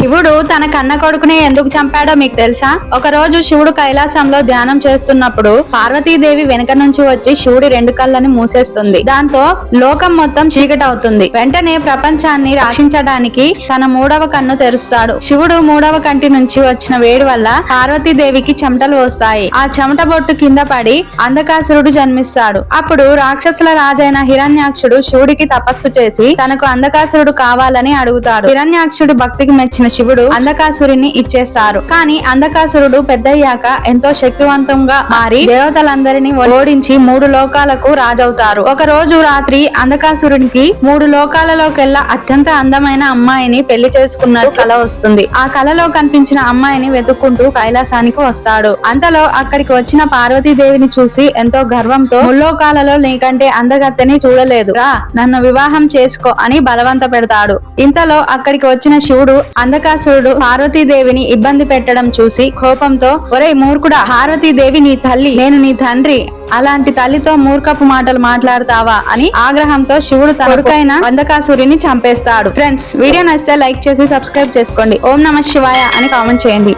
శివుడు తన కన్న కొడుకునే ఎందుకు చంపాడో మీకు తెలుసా? ఒక రోజు శివుడు కైలాసంలో ధ్యానం చేస్తున్నప్పుడు పార్వతీదేవి వెనుక నుంచి వచ్చి శివుడి రెండు కళ్ళని మూసేస్తుంది. దాంతో లోకం మొత్తం చీకటవుతుంది. వెంటనే ప్రపంచాన్ని రక్షించడానికి తన మూడవ కన్ను తెరుస్తాడు. శివుడు మూడవ కంటి నుంచి వచ్చిన వేడి వల్ల పార్వతీదేవికి చెమటలు వస్తాయి. ఆ చెమట బొట్టు కింద పడి అంధకాసురుడు జన్మిస్తాడు. అప్పుడు రాక్షసుల రాజైన హిరణ్యాక్షుడు శివుడికి తపస్సు చేసి తనకు అంధకాసురుడు కావాలని అడుగుతాడు. హిరణ్యాక్షుడి భక్తికి మెచ్చిన శివుడు అంధకాసురుడిని ఇచ్చేస్తారు. కానీ అంధకాసురుడు పెద్దయ్యాక ఎంతో శక్తివంతంగా మారి దేవతలందరినీ ఓడించి 3 లోకాలకు రాజవుతారు. ఒక రోజు రాత్రి అంధకాసురుడికి 3 లోకాలలోకెల్లా అత్యంత అందమైన అమ్మాయిని పెళ్లి చేసుకున్నట్టు కల వస్తుంది. ఆ కలలో కనిపించిన అమ్మాయిని వెతుక్కుంటూ కైలాసానికి వస్తాడు. అంతలో అక్కడికి వచ్చిన పార్వతీదేవిని చూసి ఎంతో గర్వంతో ముల్లోకాలలో నీకంటే అందగత్తెని చూడలేదు రా, నన్ను వివాహం చేసుకో అని బలవంత పెడతాడు. ఇంతలో అక్కడికి వచ్చిన శివుడు అంధకాసురుడు పార్వతీదేవిని ఇబ్బంది పెట్టడం చూసి కోపంతో, ఒరేయ్ మూర్ఖుడా, పార్వతీదేవి నీ తల్లి, నేను నీ తండ్రి, అలాంటి తల్లితో మూర్ఖపు మాటలు మాట్లాడతావా అని ఆగ్రహంతో శివుడు తన కొడుకైన అంధకాసురుడిని చంపేస్తాడు. ఫ్రెండ్స్, వీడియో నచ్చితే లైక్ చేసి సబ్స్క్రైబ్ చేసుకోండి. ఓం నమః శివాయ అని కామెంట్ చేయండి.